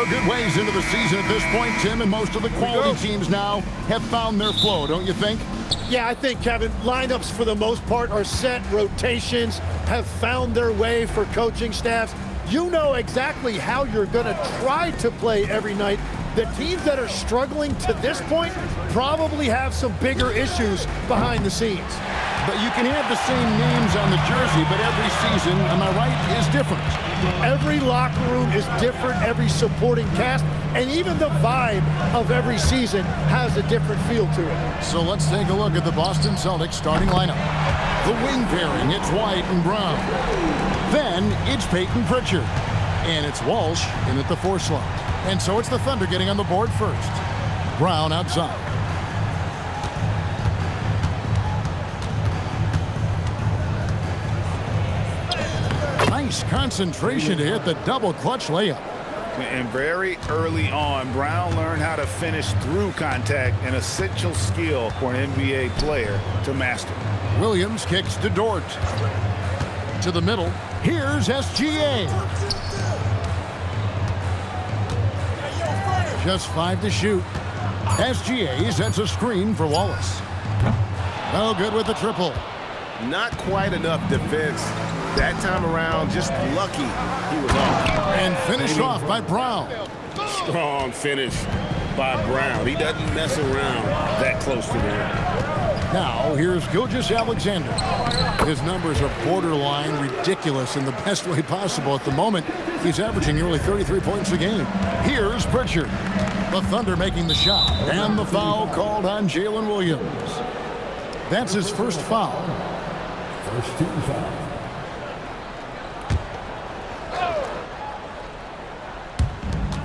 We're a good ways into the season at this point, Tim, and most of the quality teams now have found their flow, don't you think? Yeah, I think, Kevin, lineups for the most part are set. Rotations have found their way for coaching staffs. You know exactly how you're going to try to play every night. The teams that are struggling to this point probably have some bigger issues behind the scenes. But you can have the same names on the jersey, but every season, am I right, is different. Every locker room is different, every supporting cast, and even the vibe of every season has a different feel to it. So let's take a look at the Boston Celtics starting lineup. The wing pairing, it's White and Brown. Then it's Peyton Pritchard. And it's Walsh in at the 4 slot. And so it's the Thunder getting on the board first. Brown outside. Nice concentration to hit the double clutch layup. And very early on, Brown learned how to finish through contact, an essential skill for an NBA player to master. Williams kicks to Dort. To the middle. Here's SGA. Just 5 to shoot. SGA sets a screen for Wallace. No good with the triple. Not quite enough defense that time around. Just lucky he was off. And finished off by Brown. Strong finish by Brown. He doesn't mess around that close to the rim. Now, here's Gilgeous-Alexander. His numbers are borderline ridiculous in the best way possible at the moment. He's averaging nearly 33 points a game. Here's Pritchard. The Thunder making the shot. And the foul called on Jalen Williams. That's his first foul. First team foul.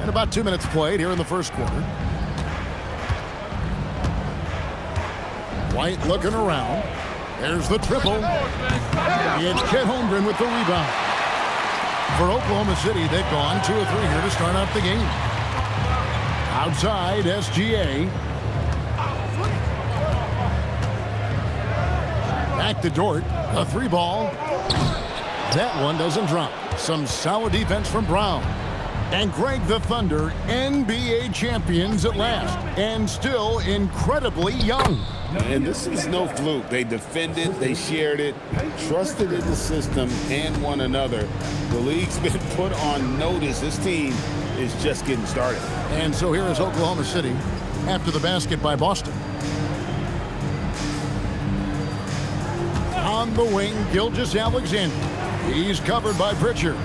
And about 2 minutes played here in the first quarter. White looking around. There's the triple. It's Chet Holmgren with the rebound. For Oklahoma City, they've gone 2 of 3 here to start out the game. Outside, SGA. Back to Dort. A 3-ball. That one doesn't drop. Some solid defense from Brown. And Greg, the Thunder, NBA champions at last. And still incredibly young. And this is no fluke. They defended, they shared it, trusted in the system and one another. The league's been put on notice. This team is just getting started. And so here is Oklahoma City after the basket by Boston. On the wing, Gilgeous-Alexander. He's covered by Pritchard.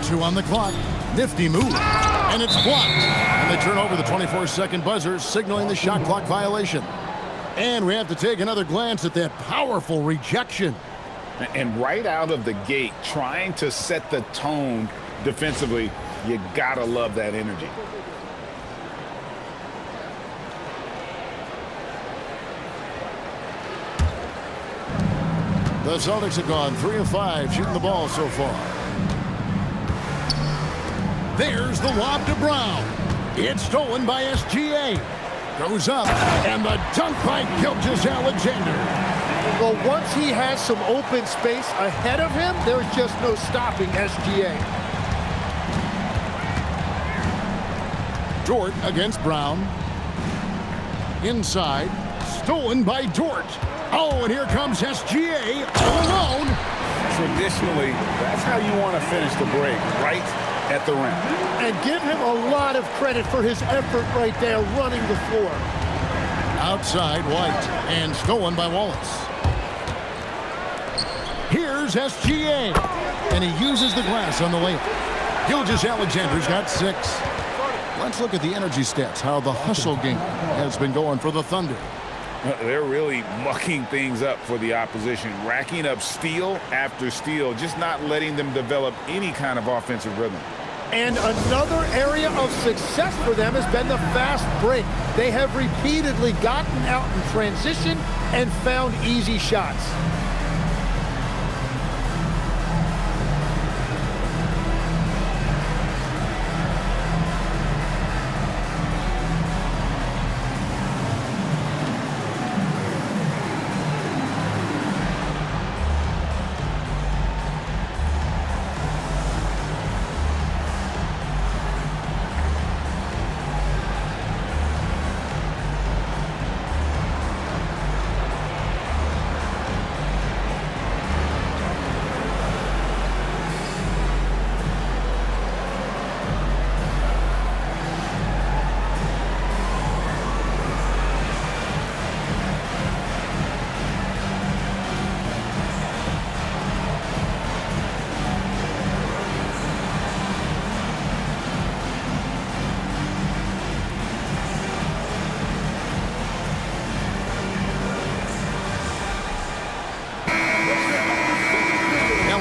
2 on the clock. Nifty move. And it's blocked. And they turn over the 24-second buzzer, signaling the shot clock violation. And we have to take another glance at that powerful rejection. And right out of the gate, trying to set the tone defensively, you gotta love that energy. The Celtics have gone 3 of 5 shooting the ball so far. There's the lob to Brown. It's stolen by SGA. Goes up, and the dunk by Gilgeous-Alexander. Well, once he has some open space ahead of him, there's just no stopping SGA. Dort against Brown. Inside, stolen by Dort. Oh, and here comes SGA all alone. Traditionally, that's how you want to finish the break, right at the rim. And give him a lot of credit for his effort right there running the floor. Outside, White, and stolen by Wallace. Here's SGA, and he uses the glass on the layup. Gilgeous-Alexander's got 6. Let's look at the energy stats, how the hustle game has been going for the Thunder. They're really mucking things up for the opposition, racking up steal after steal, just not letting them develop any kind of offensive rhythm. And another area of success for them has been the fast break. They have repeatedly gotten out in transition and found easy shots.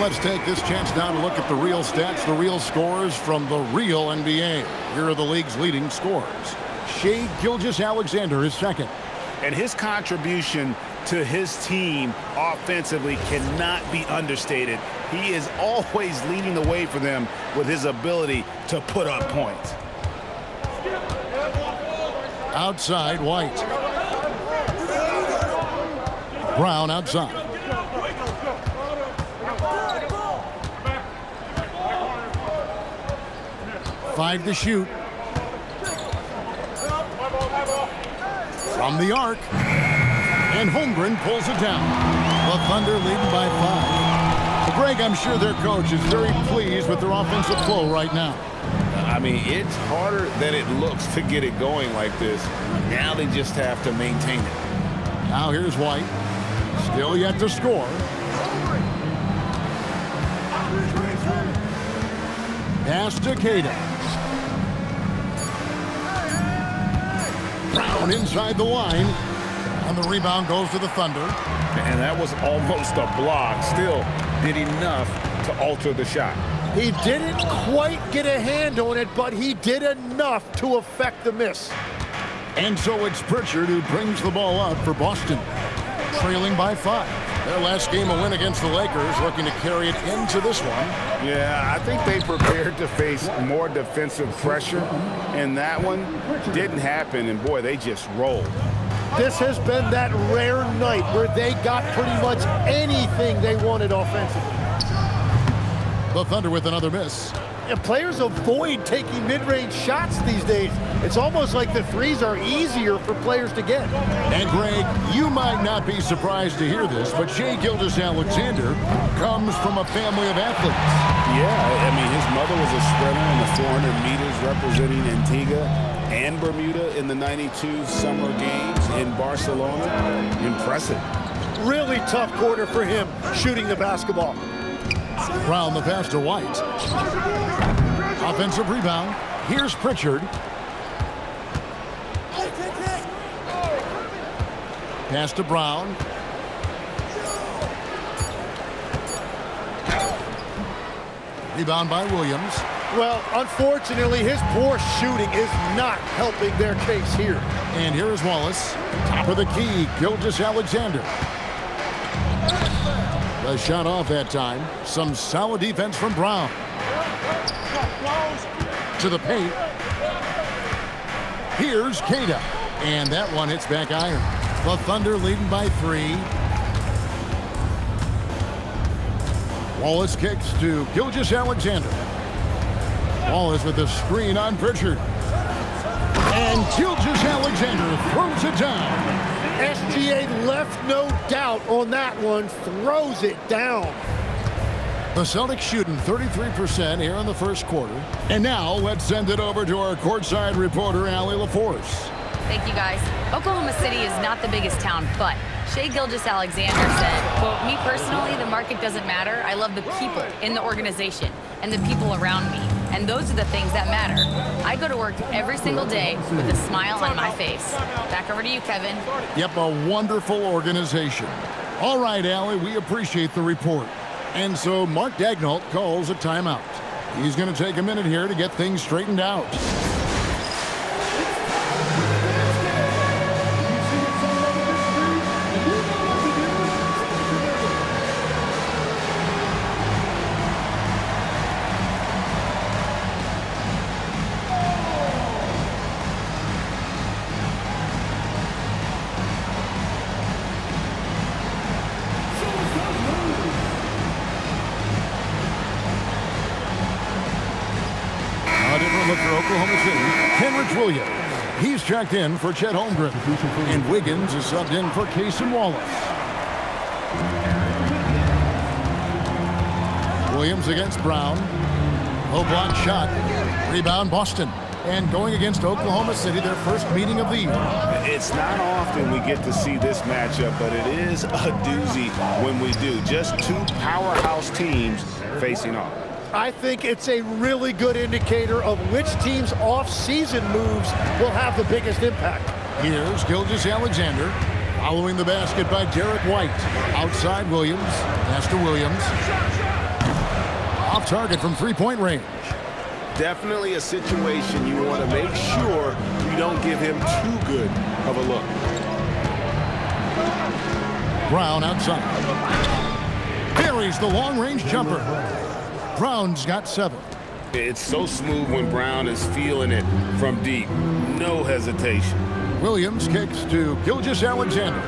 And let's take this chance now to look at the real stats, the real scores from the real NBA. Here are the league's leading scorers. Shai Gilgeous-Alexander is second. And his contribution to his team offensively cannot be understated. He is always leading the way for them with his ability to put up points. Outside, White. Brown outside. Five to shoot. From the arc. And Holmgren pulls it down. The Thunder leading by 5. Greg, I'm sure their coach is very pleased with their offensive flow right now. I mean, it's harder than it looks to get it going like this. Now they just have to maintain it. Now here's White. Still yet to score. Pass to Queta. Brown inside the line. And the rebound goes to the Thunder. And that was almost a block. Still did enough to alter the shot. He didn't quite get a hand on it, but he did enough to affect the miss. And so it's Pritchard who brings the ball up for Boston, trailing by 5. Their last game, a win against the Lakers, looking to carry it into this one. Yeah, I think they prepared to face more defensive pressure, and that one didn't happen, and boy, they just rolled. This has been that rare night where they got pretty much anything they wanted offensively. The Thunder with another miss. And players avoid taking mid-range shots these days. It's almost like the threes are easier for players to get. And Greg, you might not be surprised to hear this, but Shai Gilgeous-Alexander comes from a family of athletes. Yeah, I mean, his mother was a sprinter in the 400 meters representing Antigua and Bermuda in the '92 Summer Games in Barcelona. Impressive. Really tough quarter for him shooting the basketball. Brown the pass to White. Offensive rebound. Here's Pritchard. Pass to Brown. Rebound by Williams. Well, unfortunately, his poor shooting is not helping their case here. And here is Wallace. Top of the key, Gilgeous-Alexander. The shot off that time. Some solid defense from Brown. To the paint. Here's Queta. And that one hits back iron. The Thunder leading by 3. Wallace kicks to Gilgeous-Alexander. Wallace with the screen on Pritchard. And Gilgeous-Alexander throws it down. SGA left no doubt on that one, throws it down. The Celtics shooting 33% here in the first quarter. And now let's send it over to our courtside reporter, Allie LaForce. Thank you, guys. Oklahoma City is not the biggest town, but Shai Gilgeous-Alexander said, quote, "Me personally, the market doesn't matter. I love the people in the organization and the people around me. And those are the things that matter. I go to work every single day with a smile on my face." Back over to you, Kevin. Yep, a wonderful organization. All right, Allie, we appreciate the report. And so Mark Daigneault calls a timeout. He's going to take a minute here to get things straightened out. Look for Oklahoma City. Kenrich Williams. He's checked in for Chet Holmgren. And Wiggins is subbed in for Cason Wallace. Williams against Brown. Low block shot. Rebound Boston. And going against Oklahoma City, their first meeting of the year. It's not often we get to see this matchup, but it is a doozy when we do. Just two powerhouse teams facing off. I think it's a really good indicator of which team's off-season moves will have the biggest impact. Here's Gilgeous-Alexander following the basket by Derek White. Outside Williams. Pass to Williams. off target from three-point range. Definitely a situation you want to make sure you don't give him too good of a look. Brown outside. Buries the long-range jumper. Brown's got 7. It's so smooth when Brown is feeling it from deep. No hesitation. Williams kicks to Gilgeous-Alexander.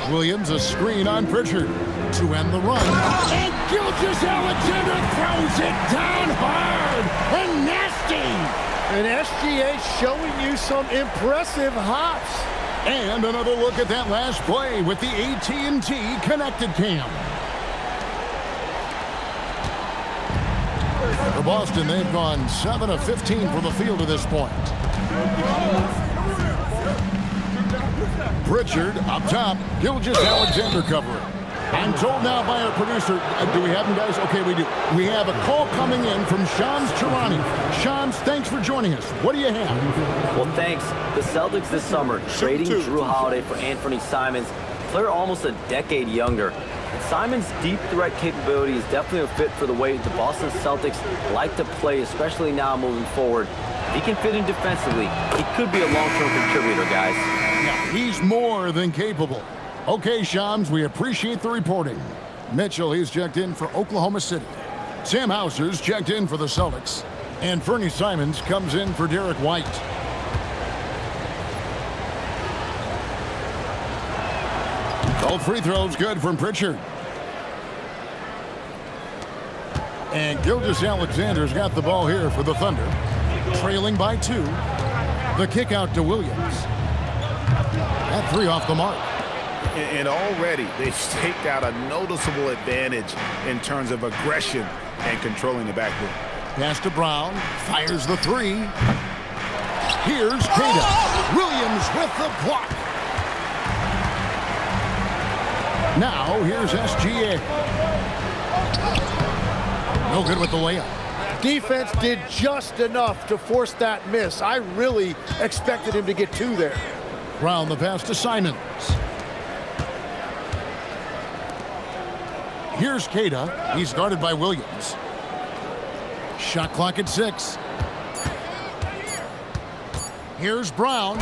Williams a screen on Pritchard to end the run. And Gilgeous-Alexander throws it down hard and nasty. And SGA showing you some impressive hops. And another look at that last play with the AT&T connected cam. For Boston, they've gone 7 of 15 from the field to this point. Pritchard up top. Gilgeous-Alexander covering. I'm told now by our producer, do we have him, guys? Okay, we do. We have a call coming in from Shams Charania. Shams, thanks for joining us. What do you have? Well, thanks. The Celtics this summer trading Drew Holiday for Anthony Simons, player almost a decade younger. Simons' deep threat capability is definitely a fit for the way the Boston Celtics like to play, especially now moving forward. If he can fit in defensively, he could be a long-term contributor, guys. Yeah, he's more than capable. Okay, Shams, we appreciate the reporting. Mitchell, he's checked in for Oklahoma City. Sam Hauser's checked in for the Celtics. And Fernie Simons comes in for Derek White. All free throws good from Pritchard. And Gilgeous-Alexander's got the ball here for the Thunder. Trailing by 2. The kick out to Williams. That 3 off the mark. And already they've staked out a noticeable advantage in terms of aggression and controlling the backboard. Pass to Brown. Fires the 3. Here's Cada. Williams with the block. Now here's SGA. No good with the layup. Defense did just enough to force that miss. I really expected him to get 2 there. Brown the pass to Simons. Here's Cada. He's guarded by Williams. Shot clock at 6. Here's Brown.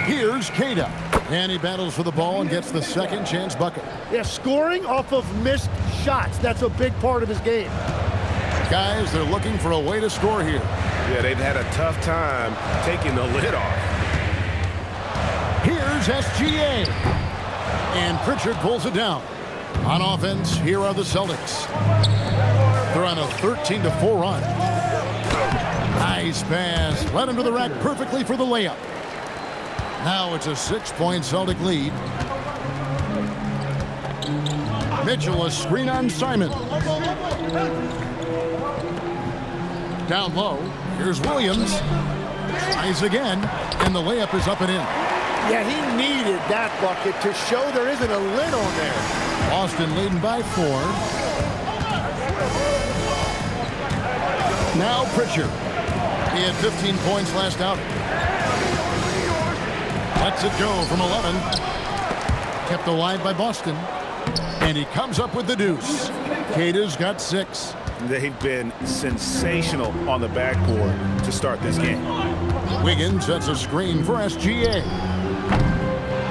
Here's Cada. And he battles for the ball and gets the second chance bucket. Yeah, scoring off of missed shots. That's a big part of his game. Guys, they're looking for a way to score here. Yeah, they've had a tough time taking the lid off. Here's SGA. And Pritchard pulls it down. On offense, here are the Celtics. They're on a 13-4 run. Nice pass. Led him to the rack perfectly for the layup. Now it's a 6-point Celtic lead. Mitchell a screen on Simon. Down low. Here's Williams. Tries again. And the layup is up and in. Yeah, he needed that bucket to show there isn't a lid on there. Boston leading by 4. Now Pritchard. He had 15 points last outing. Lets it go from 11. Kept alive by Boston. And he comes up with the deuce. Cada's got 6. They've been sensational on the backboard to start this game. Wiggins sets a screen for SGA.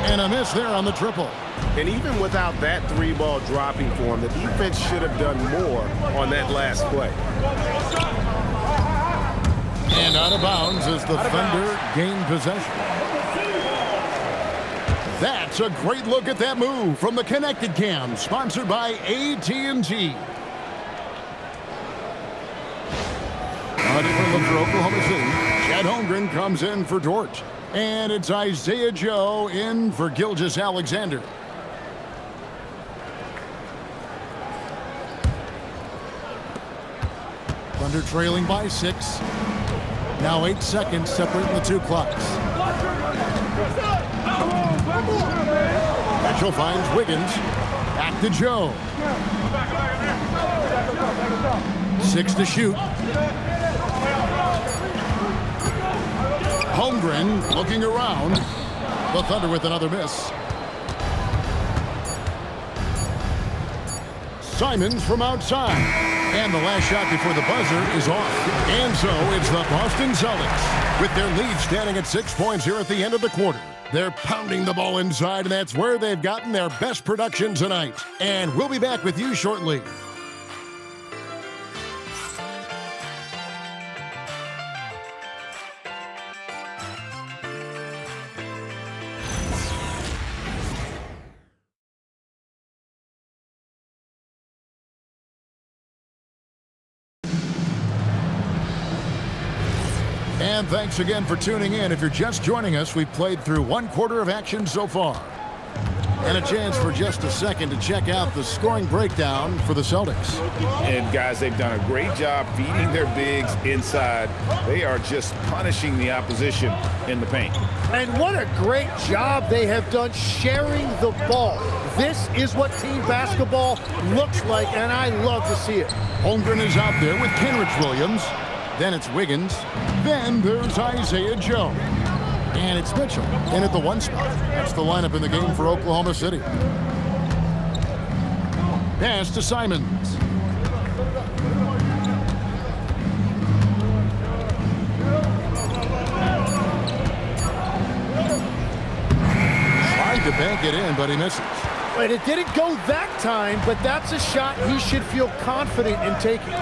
And a miss there on the triple. And even without that 3-ball dropping for him, the defense should have done more on that last play. And out of bounds as the Thunder gain possession. That's a great look at that move from the Connected Cam, sponsored by AT&T. A different look for Oklahoma City. Chad Holmgren comes in for Dort. And it's Isaiah Joe in for Gilgeous-Alexander. Thunder trailing by 6. Now 8 seconds separating the 2 clocks. Mitchell finds Wiggins. Back to Joe. 6 to shoot. Holmgren looking around. The Thunder with another miss. Simons from outside. And the last shot before the buzzer is off. And so it's the Boston Celtics with their lead standing at 6 points here at the end of the quarter. They're pounding the ball inside, and that's where they've gotten their best production tonight. And we'll be back with you shortly. And thanks again for tuning in. If you're just joining us, we've played through one quarter of action so far. And a chance for just a second to check out the scoring breakdown for the Celtics. And guys, they've done a great job feeding their bigs inside. They are just punishing the opposition in the paint. And what a great job they have done sharing the ball. This is what team basketball looks like, and I love to see it. Holmgren is out there with Kenrich Williams. Then it's Wiggins. Then there's Isaiah Joe. And it's Mitchell in at the 1 spot. That's the lineup in the game for Oklahoma City. Pass to Simons. Tried to bank it in, but he misses. And it didn't go that time, but that's a shot he should feel confident in taking.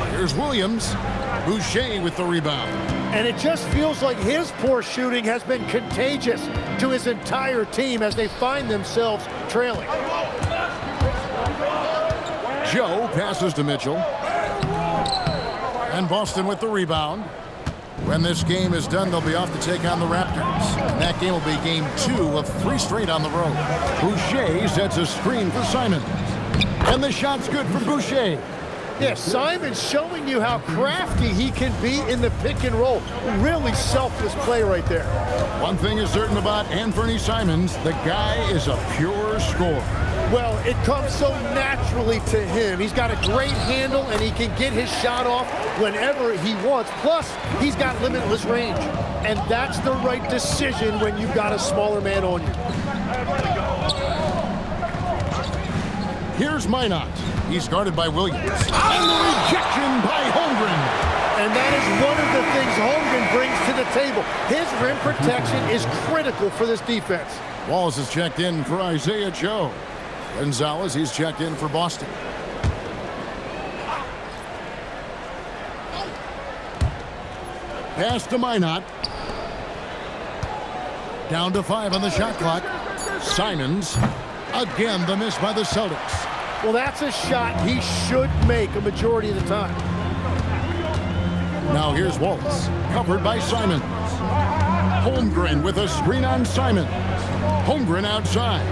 Here's Williams. Boucher with the rebound. And it just feels like his poor shooting has been contagious to his entire team as they find themselves trailing. Joe passes to Mitchell. And Boston with the rebound. When this game is done, they'll be off to take on the Raptors. And that game will be game 2 of 3 straight on the road. Boucher sets a screen for Simons. And the shot's good for Boucher. Yes, Simon's showing you how crafty he can be in the pick and roll. Really selfless play right there. One thing is certain about Anthony Simons, the guy is a pure scorer. Well, it comes so naturally to him. He's got a great handle, and he can get his shot off whenever he wants. Plus, he's got limitless range. And that's the right decision when you've got a smaller man on you. Here's Minot. He's guarded by Williams. And the rejection by Holmgren. And that is one of the things Holmgren brings to the table. His rim protection is critical for this defense. Wallace is checked in for Isaiah Joe. Gonzalez, he's checked in for Boston. Pass to Minot. Down to 5 on the shot clock. Simons. Again, the miss by the Celtics. Well, that's a shot he should make a majority of the time. Now here's Wallace, covered by Simons. Holmgren with a screen on Simons. Holmgren outside.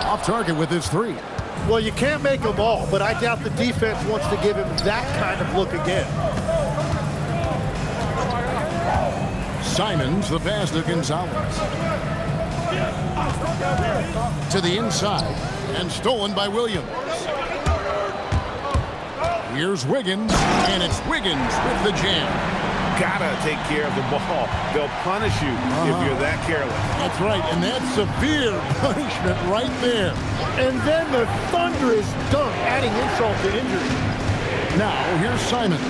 Off target with his 3. Well, you can't make them all, but I doubt the defense wants to give him that kind of look again. Simons, the pass to Gonzalez. To the inside, and stolen by Williams. Here's Wiggins, and it's Wiggins with the jam. Gotta take care of the ball. They'll punish you if you're that careless. That's right, and that's severe punishment right there. And then the thunderous dunk, adding insult to injury. Now, here's Simon.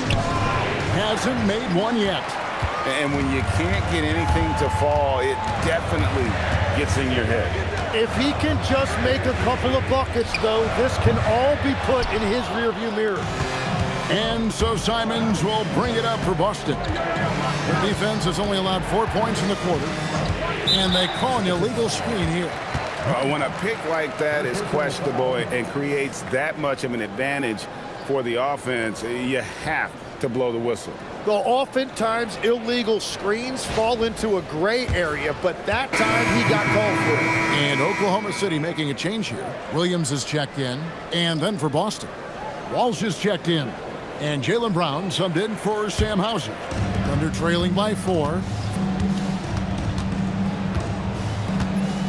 Hasn't made one yet. And when you can't get anything to fall, it definitely gets in your head. If he can just make a couple of buckets, though, this can all be put in his rearview mirror. And so Simons will bring it up for Boston. The defense has only allowed 4 points in the quarter, and they call an illegal screen here. When a pick like that is questionable and creates that much of an advantage for the offense, you have to blow the whistle. Well, oftentimes illegal screens fall into a gray area, but that time he got called for it. And Oklahoma City making a change here. Williams is checked in, and then for Boston, Walsh is checked in, and Jaylen Brown subbed in for Sam Hauser. Thunder trailing by 4.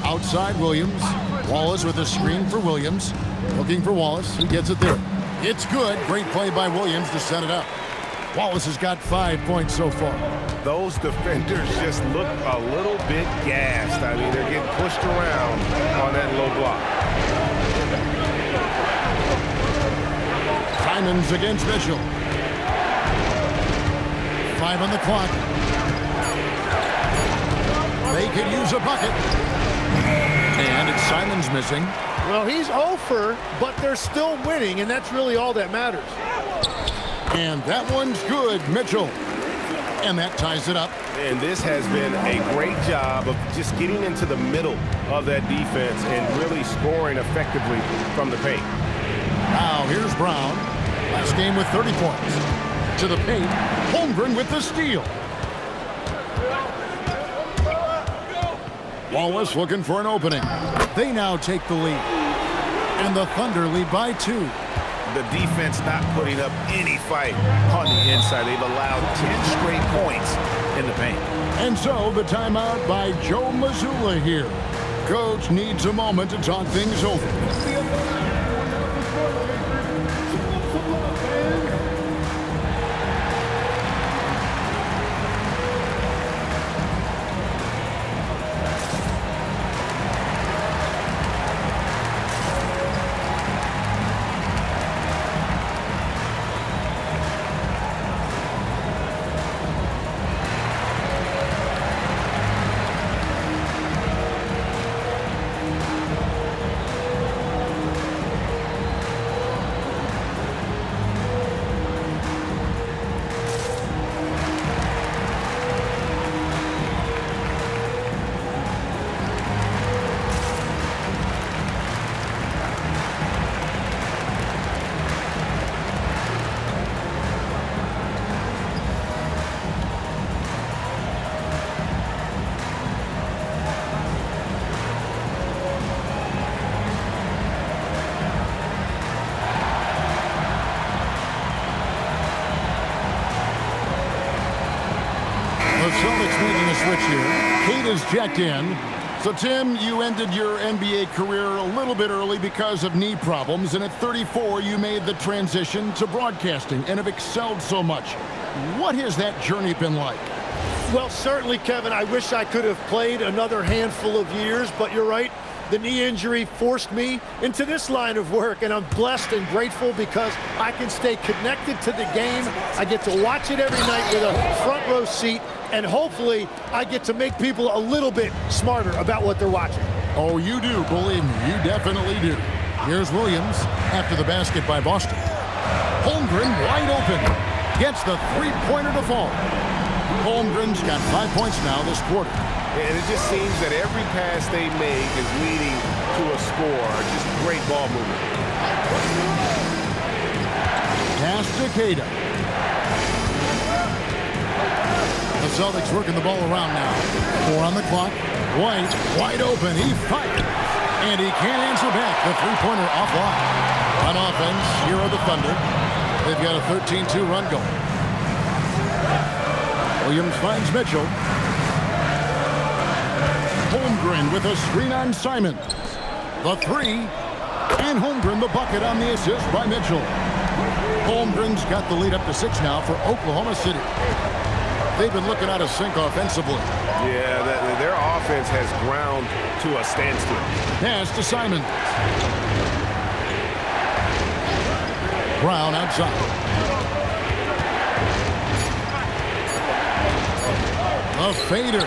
Outside Williams. Wallace with a screen for Williams. Looking for Wallace. He gets it there. It's good. Great play by Williams to set it up. Wallace has got 5 points so far. Those defenders just look a little bit gassed. I mean, they're getting pushed around on that low block. Simons against Mitchell. 5 on the clock. They could use a bucket. And it's Simons missing. Well, he's over, but they're still winning, and that's really all that matters. And that one's good, Mitchell. And that ties it up. And this has been a great job of just getting into the middle of that defense and really scoring effectively from the paint. Now here's Brown. Last game with 30 points. To the paint. Holmgren with the steal. Wallace looking for an opening. They now take the lead. And the Thunder lead by 2. The defense not putting up any fight on the inside. They've allowed 10 straight points in the paint. And so the timeout by Joe Mazzulla here. Coach needs a moment to talk things over. The Celtics making a switch here. Kate is checked in. So, Tim, you ended your NBA career a little bit early because of knee problems, and at 34, you made the transition to broadcasting and have excelled so much. What has that journey been like? Well, certainly, Kevin, I wish I could have played another handful of years, but you're right. The knee injury forced me into this line of work, and I'm blessed and grateful because I can stay connected to the game. I get to watch it every night with a front row seat, and hopefully I get to make people a little bit smarter about what they're watching. Oh, you do, believe me, you definitely do. Here's Williams after the basket by Boston. Holmgren wide open. Gets the three-pointer to fall. Holmgren's got 5 points now this quarter. And it just seems that every pass they make is leading to a score. Just great ball movement. Pass to Cada. The Celtics working the ball around now. 4 on the clock. White, wide open. He fired. And he can't answer back. The three-pointer offline. On offense, here are the Thunder. They've got a 13-2 run going. Williams finds Mitchell. Holmgren with a screen on Simons. The three. And Holmgren the bucket on the assist by Mitchell. Holmgren's got the lead up to 6 now for Oklahoma City. They've been looking out of sync offensively. Yeah, their offense has ground to a standstill. Pass to Simons. Brown outside. A fader.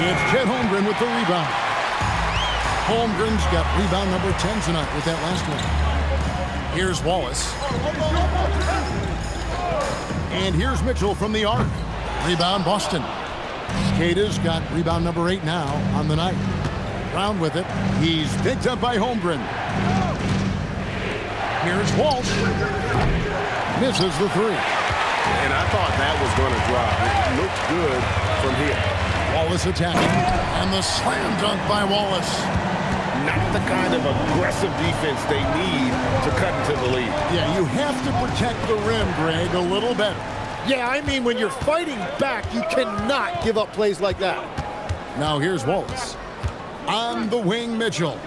It's Chet Holmgren with the rebound. Holmgren's got rebound number 10 tonight with that last one. Here's Wallace. And here's Mitchell from the arc. Rebound Boston. Cada's got rebound number 8 now on the night. Brown with it. He's picked up by Holmgren. Here's Walsh. Misses the three. And I thought that was going to drop. It looked good from here. Wallace attacking. And the slam dunk by Wallace. Not the kind of aggressive defense they need to cut into the lead. Yeah, you have to protect the rim, Greg, a little better. Yeah, I mean, when you're fighting back, you cannot give up plays like that. Now here's Wallace. On the wing, Mitchell.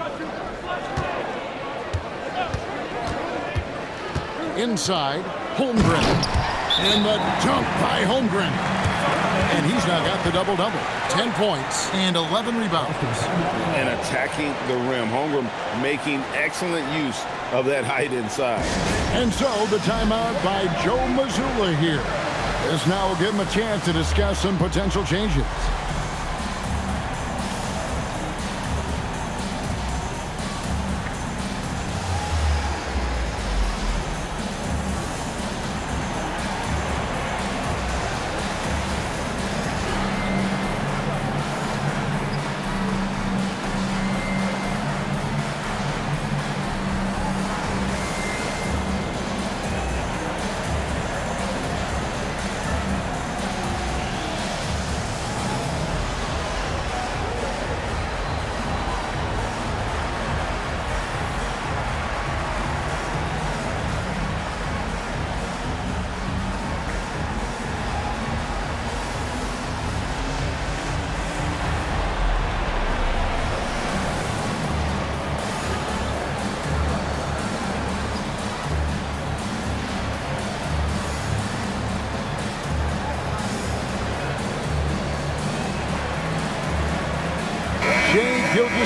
Inside, Holmgren. And the dunk by Holmgren. And he's now got the double-double. 10 points and 11 rebounds. And attacking the rim. Holmgren making excellent use of that height inside. And so the timeout by Joe Mazzulla here. This now will give him a chance to discuss some potential changes.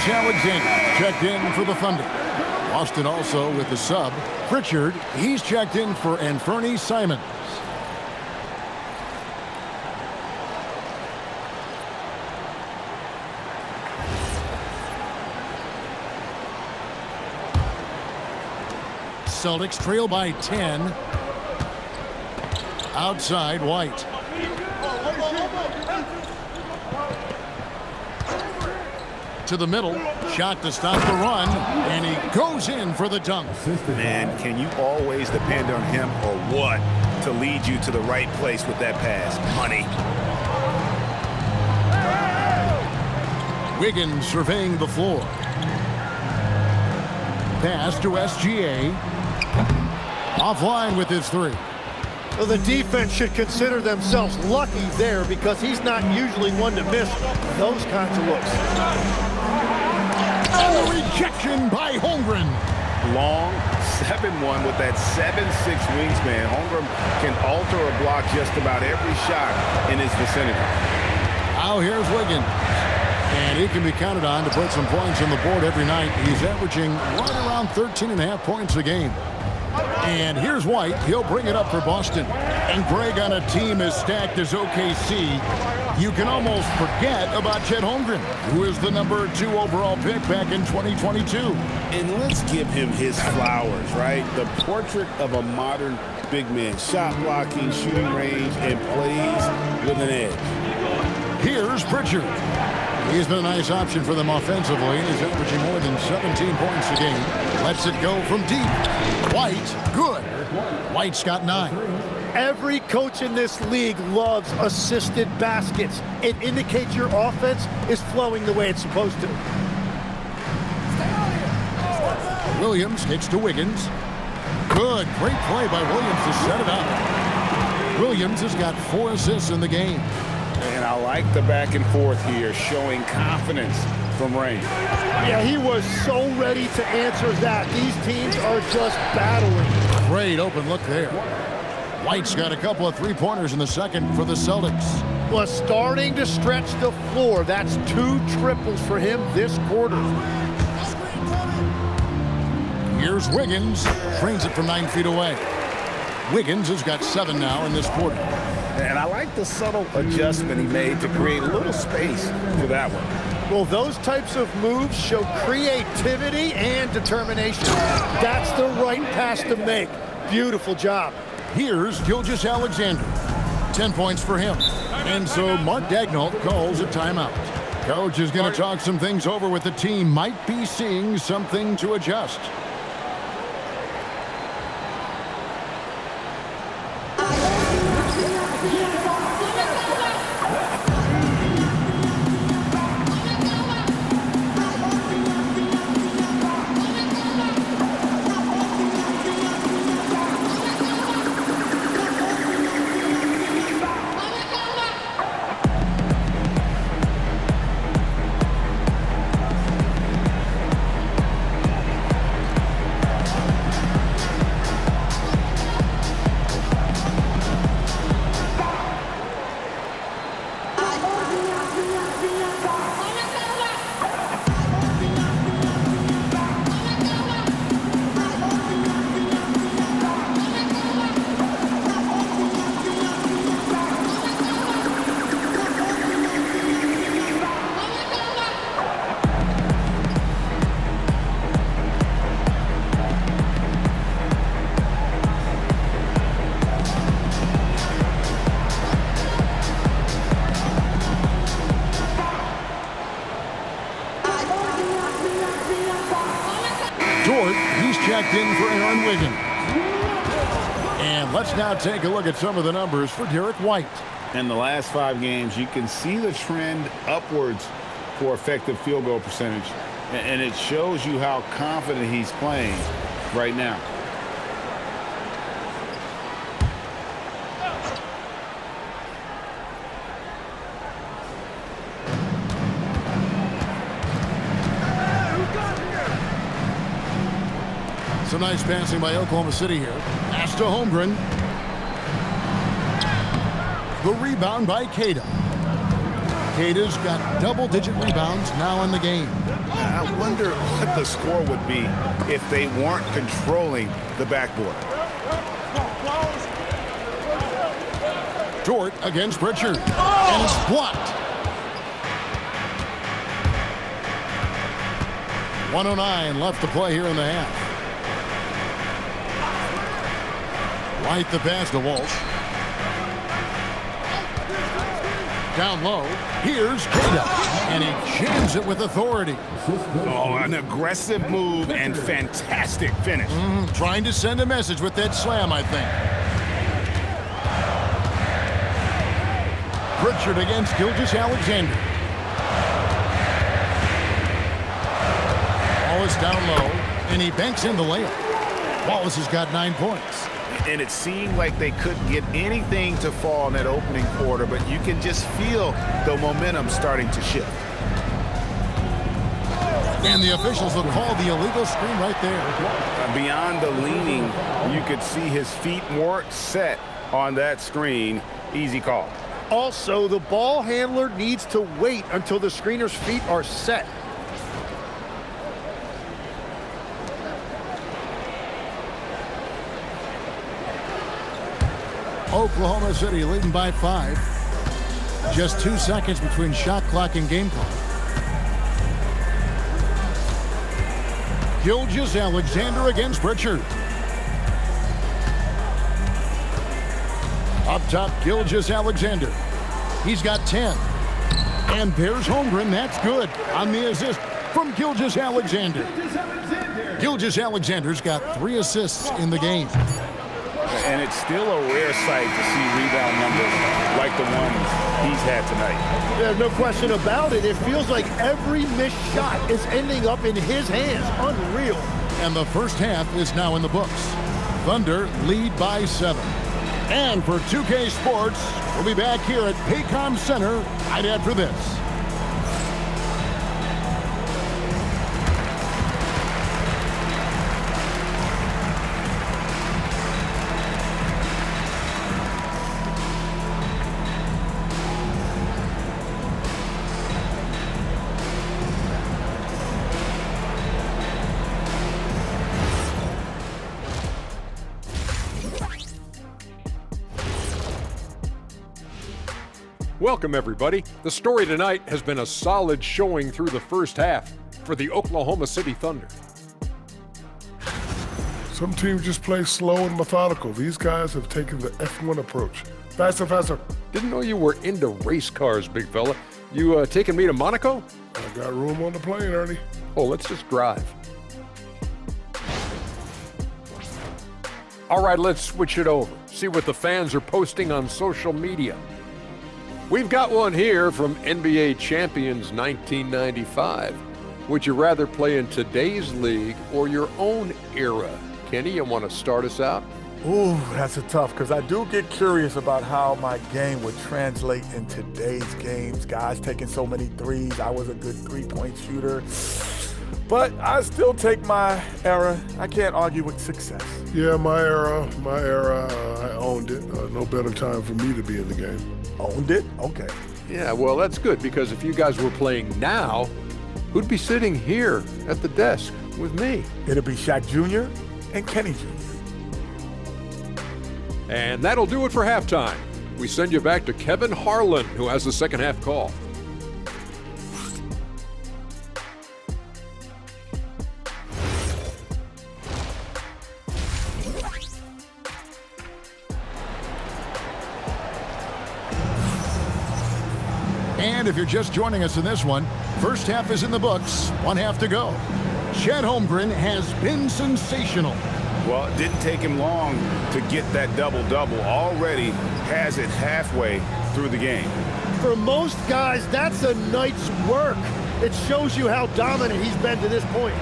Alexander checked in for the Thunder. Boston also with the sub. Pritchard, he's checked in for Anfernee Simons. Celtics trail by 10. Outside, White. To the middle, shot to stop the run, and he goes in for the dunk. Man, can you always depend on him or what to lead you to the right place with that pass? Money. Wiggins surveying the floor. Pass to SGA. Offline with his three. Well, the defense should consider themselves lucky there because he's not usually one to miss those kinds of looks. And the rejection by Holmgren. Long 7-1 with that 7'6" wingspan. Holmgren can alter or block just about every shot in his vicinity. Now here's Wiggins. And he can be counted on to put some points on the board every night. He's averaging right around 13.5 points a game. And here's White. He'll bring it up for Boston. And Greg, on a team as stacked as OKC, you can almost forget about Chet Holmgren, who is the #2 overall pick back in 2022. And let's give him his flowers, right? The portrait of a modern big man. Shot blocking, shooting range, and plays with an edge. Here's Pritchard. He's been a nice option for them offensively. He's averaging more than 17 points a game. Lets it go from deep. White, good. White's got 9. Every coach in this league loves assisted baskets. It indicates your offense is flowing the way it's supposed to. Williams hits to Wiggins. Good. Great play by Williams to set it up. Williams has got 4 assists in the game. And I like the back and forth here, showing confidence from Rain. Yeah, he was so ready to answer that. These teams are just battling. Great open look there. White's got a couple of three-pointers in the second for the Celtics. Was starting to stretch the floor. That's 2 triples for him this quarter. Here's Wiggins. Trains it from 9 feet away. Wiggins has got 7 now in this quarter. And I like the subtle adjustment he made to create a little space for that one. Well, those types of moves show creativity and determination. That's the right pass to make. Beautiful job. Here's Gilgeous Alexander. 10 points for him. And so Mark Daigneault calls a timeout. Coach is going to talk some things over with the team. Might be seeing something to adjust. checked in for Aaron Wiggins. And let's now take a look at some of the numbers for Derek White. In the last 5 games, you can see the trend upwards for effective field goal percentage. And it shows you how confident he's playing right now. Some nice passing by Oklahoma City here. Pass to Holmgren. The rebound by Queta. Queta's got double-digit rebounds now in the game. I wonder what the score would be if they weren't controlling the backboard. Dort against Pritchard. And it's blocked. 1:09 left to play here in the half. White the pass to Walsh. Down low. Here's Queta. And he jams it with authority. Oh, an aggressive move and fantastic finish. Trying to send a message with that slam, I think. Pritchard against Gilgeous-Alexander. Wallace down low, and he banks in the layup. Wallace has got 9 points. And it seemed like they couldn't get anything to fall in that opening quarter, but you can just feel the momentum starting to shift. And the officials will call the illegal screen right there. Beyond the leaning, you could see his feet weren't set on that screen. Easy call. Also, the ball handler needs to wait until the screener's feet are set. Oklahoma City leading by 5. Just 2 seconds between shot clock and game clock. Gilgeous-Alexander against Pritchard. Up top, Gilgeous-Alexander. He's got 10. And there's Holmgren. That's good on the assist from Gilgeous-Alexander. Gilgeous-Alexander's got 3 assists in the game. And it's still a rare sight to see rebound numbers like the ones he's had tonight. There's no question about it. It feels like every missed shot is ending up in his hands. Unreal. And the first half is now in the books. Thunder lead by 7. And for 2K Sports, we'll be back here at Paycom Center right after this. Welcome, everybody. The story tonight has been a solid showing through the first half for the Oklahoma City Thunder. Some teams just play slow and methodical. These guys have taken the F1 approach. Faster, faster. Didn't know you were into race cars, big fella. You taking me to Monaco? I got room on the plane, Ernie. Oh, let's just drive. All right, let's switch it over. See what the fans are posting on social media. We've got one here from NBA champions 1995. Would you rather play in today's league or your own era? Kenny, you want to start us out? Ooh, that's a tough, because I do get curious about how my game would translate in today's games. Guys taking so many threes. I was a good three-point shooter. But I still take my era. I can't argue with success. Yeah, my era, I owned it. No better time for me to be in the game. Owned it? Okay. Yeah, well, that's good, because if you guys were playing now, who'd be sitting here at the desk with me? It'll be Shaq Jr. and Kenny Jr. And that'll do it for halftime. We send you back to Kevin Harlan, who has the second half call. And if you're just joining us in this one, first half is in the books, 1 half to go. Chet Holmgren has been sensational. Well, it didn't take him long to get that double-double. Already has it halfway through the game. For most guys, that's a night's work. It shows you how dominant he's been to this point.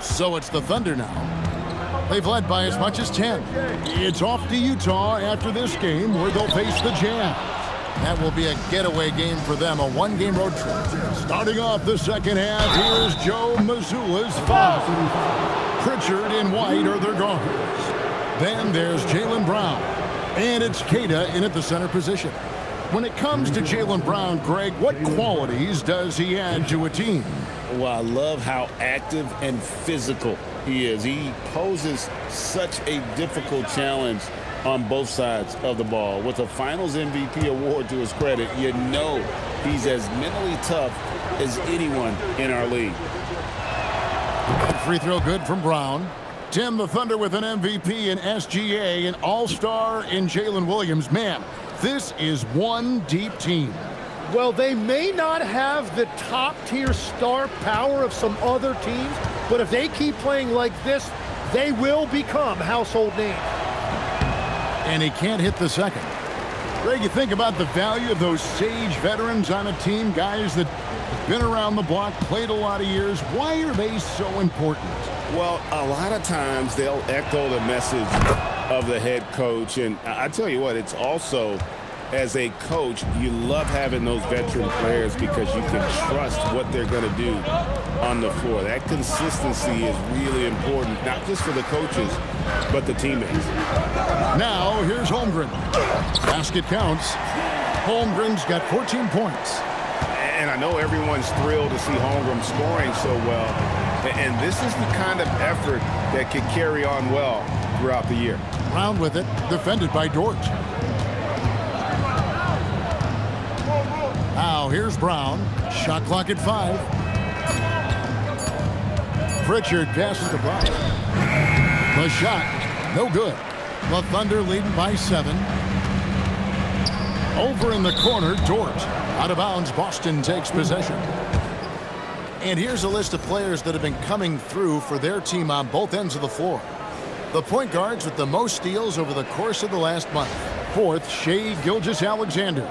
So it's the Thunder now. They've led by as much as 10. It's off to Utah after this game where they'll face the Jazz. That will be a getaway game for them, a one-game road trip. Starting off the second half, here's Joe Mazzulla's five. Pritchard and White are their guards. Then there's Jaylen Brown. And it's Queta in at the center position. When it comes to Jaylen Brown, Greg, what qualities does he add to a team? Well, I love how active and physical he is. He poses such a difficult challenge on both sides of the ball. With a Finals MVP award to his credit, you know he's as mentally tough as anyone in our league. Free throw good from Brown. Tim, the Thunder with an MVP in SGA, an all-star in Jalen Williams. Man, this is one deep team. Well, they may not have the top-tier star power of some other teams, but if they keep playing like this, they will become household names. And he can't hit the second. Greg, you think about the value of those sage veterans on a team, guys that have been around the block, played a lot of years. Why are they so important? Well, a lot of times they'll echo the message of the head coach. And I tell you what, it's also, as a coach, you love having those veteran players because you can trust what they're going to do on the floor. That consistency is really important, not just for the coaches, but the teammates. Now, here's Holmgren. Basket counts. Holmgren's got 14 points. And I know everyone's thrilled to see Holmgren scoring so well. And this is the kind of effort that can carry on well throughout the year. Brown with it, defended by Dort. Now, here's Brown. Shot clock at 5. Pritchard passes to Brown. The shot, no good. The Thunder leading by 7. Over in the corner, Dort. Out of bounds, Boston takes possession. And here's a list of players that have been coming through for their team on both ends of the floor. The point guards with the most steals over the course of the last month. Fourth, Shai Gilgeous-Alexander.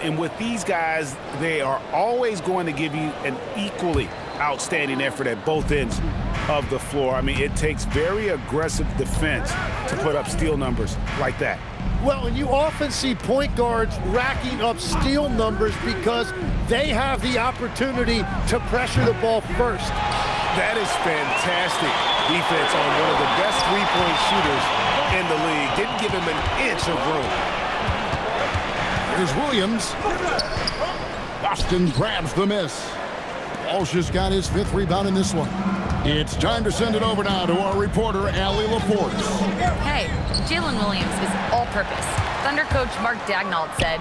And with these guys, they are always going to give you an equally outstanding effort at both ends of the floor. I mean, it takes very aggressive defense to put up steal numbers like that. Well, and you often see point guards racking up steal numbers because they have the opportunity to pressure the ball first. That is fantastic defense on one of the best three-point shooters in the league. Didn't give him an inch of room. Here's Williams. Boston grabs the miss. Walsh has got his 5th rebound in this one. It's time to send it over now to our reporter, Allie LaForce. Hey, Jalen Williams is all-purpose. Thunder coach Mark Daignault said,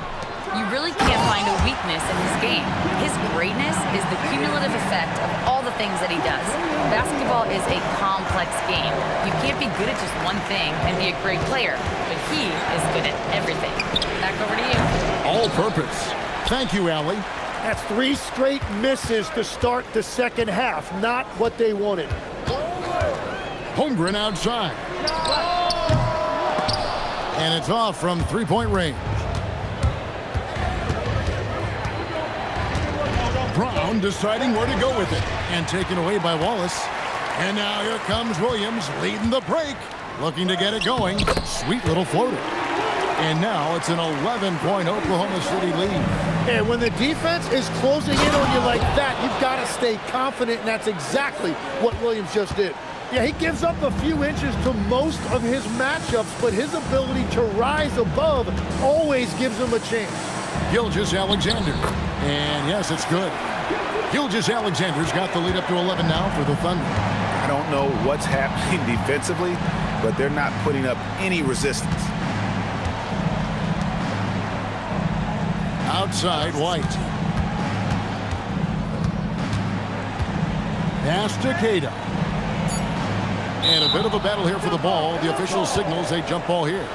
"You really can't find a weakness in his game. His greatness is the cumulative effect of all the things that he does. Basketball is a complex game. You can't be good at just one thing and be a great player, but he is good at everything." Back over to you. All-purpose. Thank you, Allie. That's 3 straight misses to start the second half. Not what they wanted. Holmgren outside. And it's off from three-point range. Brown deciding where to go with it. And taken away by Wallace. And now here comes Williams leading the break. Looking to get it going. Sweet little floater. And now it's an 11-point Oklahoma City lead. And when the defense is closing in on you like that, you've got to stay confident, and that's exactly what Williams just did. Yeah, he gives up a few inches to most of his matchups, but his ability to rise above always gives him a chance. Gilgeous-Alexander. And yes, it's good. Gilgeous-Alexander's got the lead up to 11 now for the Thunder. I don't know what's happening defensively, but they're not putting up any resistance. Outside, White. Pass to Queta. And a bit of a battle here for the ball. The official signals a jump ball here.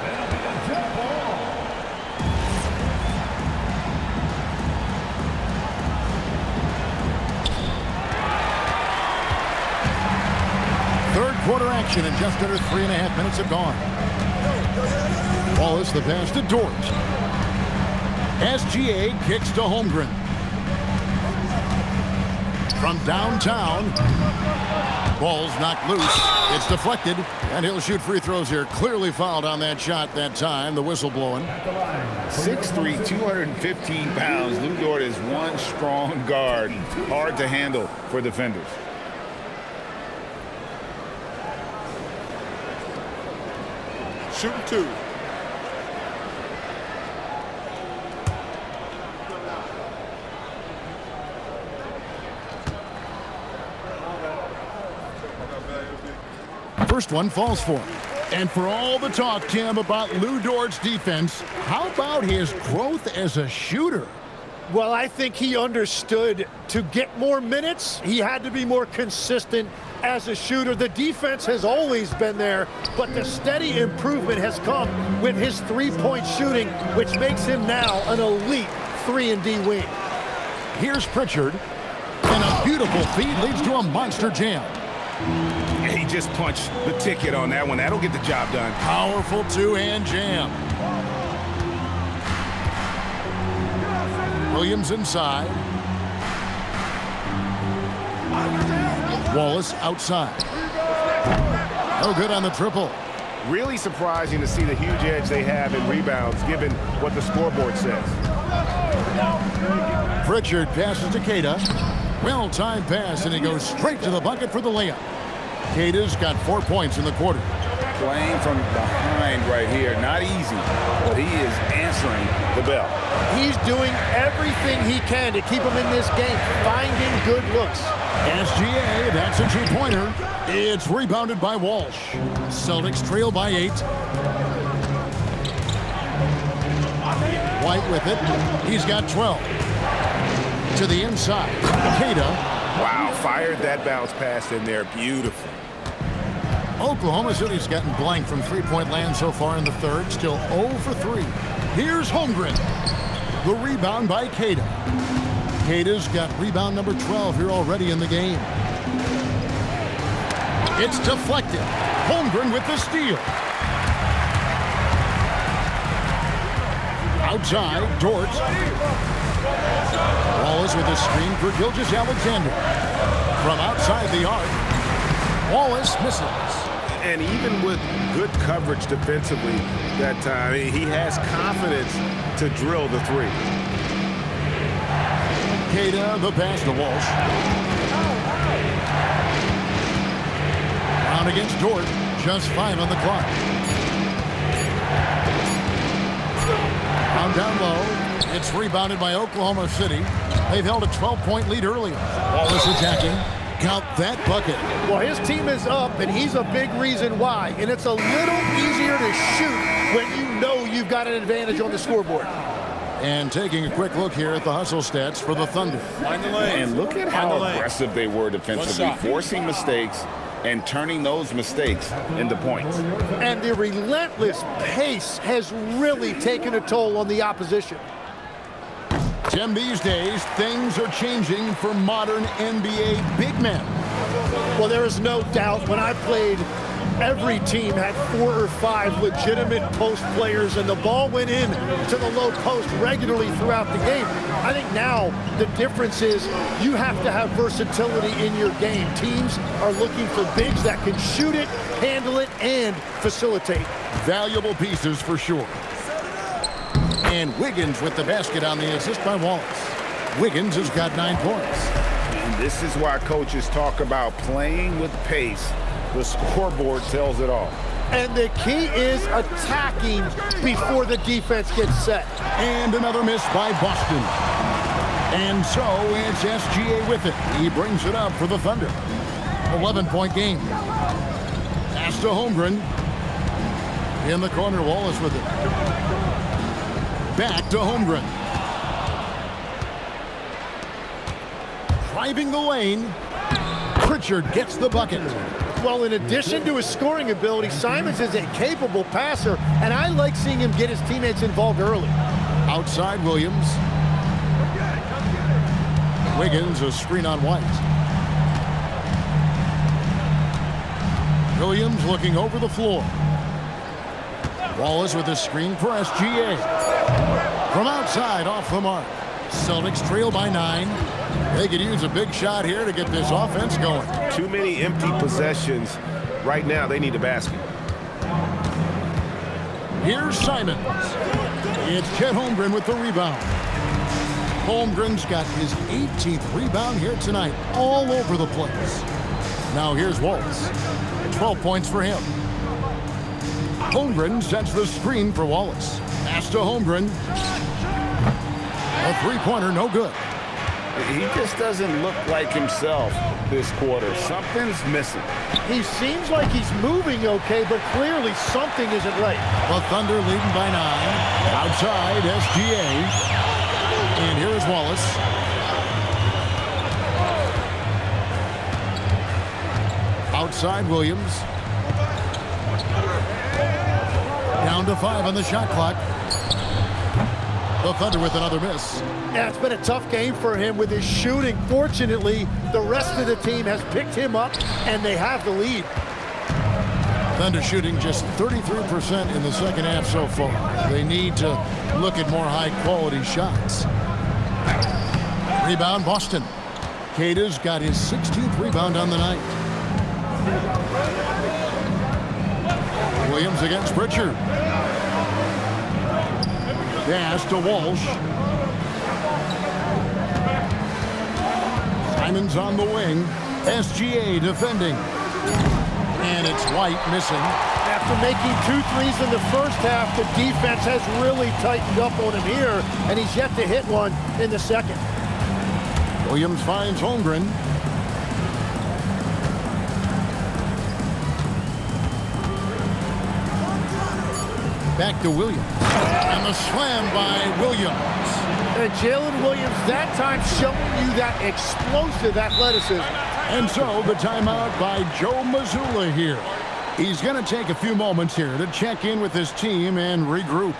Third-quarter action, and just under 3.5 minutes have gone. Wallace, the pass to Dort. SGA kicks to Holmgren. From downtown, ball's knocked loose. It's deflected, and he'll shoot free throws here. Clearly fouled on that shot that time. The whistle blowing. 6'3", 215 pounds. Lou Dort is one strong guard. Hard to handle for defenders. Shooting 2. First one falls for him. And for all the talk, Tim, about Lou Dort's defense, how about his growth as a shooter? Well, I think he understood to get more minutes, he had to be more consistent as a shooter. The defense has always been there, but the steady improvement has come with his three-point shooting, which makes him now an elite 3-and-D wing. Here's Pritchard, and a beautiful feed leads to a monster jam. He just punched the ticket on that one. That'll get the job done. Powerful two-hand jam. Williams inside. Wallace outside. No good on the triple. Really surprising to see the huge edge they have in rebounds, given what the scoreboard says. Pritchard passes to Queta. Well-timed pass, and he goes straight to the bucket for the layup. Queta's got 4 points in the quarter. Playing from behind right here. Not easy, but he is answering the bell. He's doing everything he can to keep him in this game, finding good looks. SGA, that's a two-pointer. It's rebounded by Walsh. Celtics trail by 8. White with it. He's got 12. To the inside. Queta. Wow, fired that bounce pass in there. Beautiful. Oklahoma City's gotten blank from three-point land so far in the third. Still 0 for 3. Here's Holmgren. The rebound by Queta. Queta's got rebound number 12 here already in the game. It's deflected. Holmgren with the steal. Outside, Dort. Wallace with a screen for Gilgeous-Alexander. From outside the arc, Wallace misses. And even with good coverage defensively that time, he has confidence to drill the three. Queta, the pass to Walsh. Round against Dort, just 5 on the clock. Round down low, it's rebounded by Oklahoma City. They've held a 12-point lead earlier. Wallace attacking. Count that bucket. Well, his team is up, and he's a big reason why. And it's a little easier to shoot when you know you've got an advantage on the scoreboard. And taking a quick look here at the hustle stats for the Thunder. And look at how aggressive they were defensively, forcing mistakes and turning those mistakes into points. And the relentless pace has really taken a toll on the opposition. Tim, these days, things are changing for modern NBA big men. Well, there is no doubt when I played, every team had 4 or 5 legitimate post players, and the ball went in to the low post regularly throughout the game. I think now the difference is you have to have versatility in your game. Teams are looking for bigs that can shoot it, handle it, and facilitate. Valuable pieces for sure. And Wiggins with the basket on the assist by Wallace. Wiggins has got 9 points. And this is why coaches talk about playing with pace. The scoreboard tells it all. And the key is attacking before the defense gets set. And another miss by Boston. And so it's SGA with it. He brings it up for the Thunder. 11-point game. Pass to Holmgren. In the corner, Wallace with it. Back to Holmgren. Driving the lane. Pritchard gets the bucket. Well, in addition to his scoring ability, Simons is a capable passer, and I like seeing him get his teammates involved early. Outside Williams. Wiggins, a screen on White. Williams looking over the floor. Wallace with a screen for SGA. From outside, off the mark. Celtics trail by 9. They could use a big shot here to get this offense going. Too many empty possessions. Right now, they need a basket. Here's Simons. It's Chet Holmgren with the rebound. Holmgren's got his 18th rebound here tonight, all over the place. Now here's Wallace. 12 points for him. Holmgren sets the screen for Wallace. Pass to Holmgren. A three-pointer, no good. He just doesn't look like himself this quarter. Something's missing. He seems like he's moving okay, but clearly something isn't right. The Thunder leading by 9. Outside, SGA. And here is Wallace. Outside, Williams. Down to 5 on the shot clock. The Thunder with another miss. Yeah, it's been a tough game for him with his shooting. Fortunately, the rest of the team has picked him up, and they have the lead. Thunder shooting just 33% in the second half so far. They need to look at more high-quality shots. Rebound, Boston. Cada's got his 16th rebound on the night. Williams against Pritchard. Pass to Walsh. Simons on the wing. SGA defending. And it's White missing. After making 2 threes in the first half, the defense has really tightened up on him here, and he's yet to hit one in the second. Williams finds Holmgren. Back to Williams. And the slam by Williams. And Jalen Williams that time showing you that explosive athleticism. And so the timeout by Joe Mazzulla here. He's going to take a few moments here to check in with his team and regroup.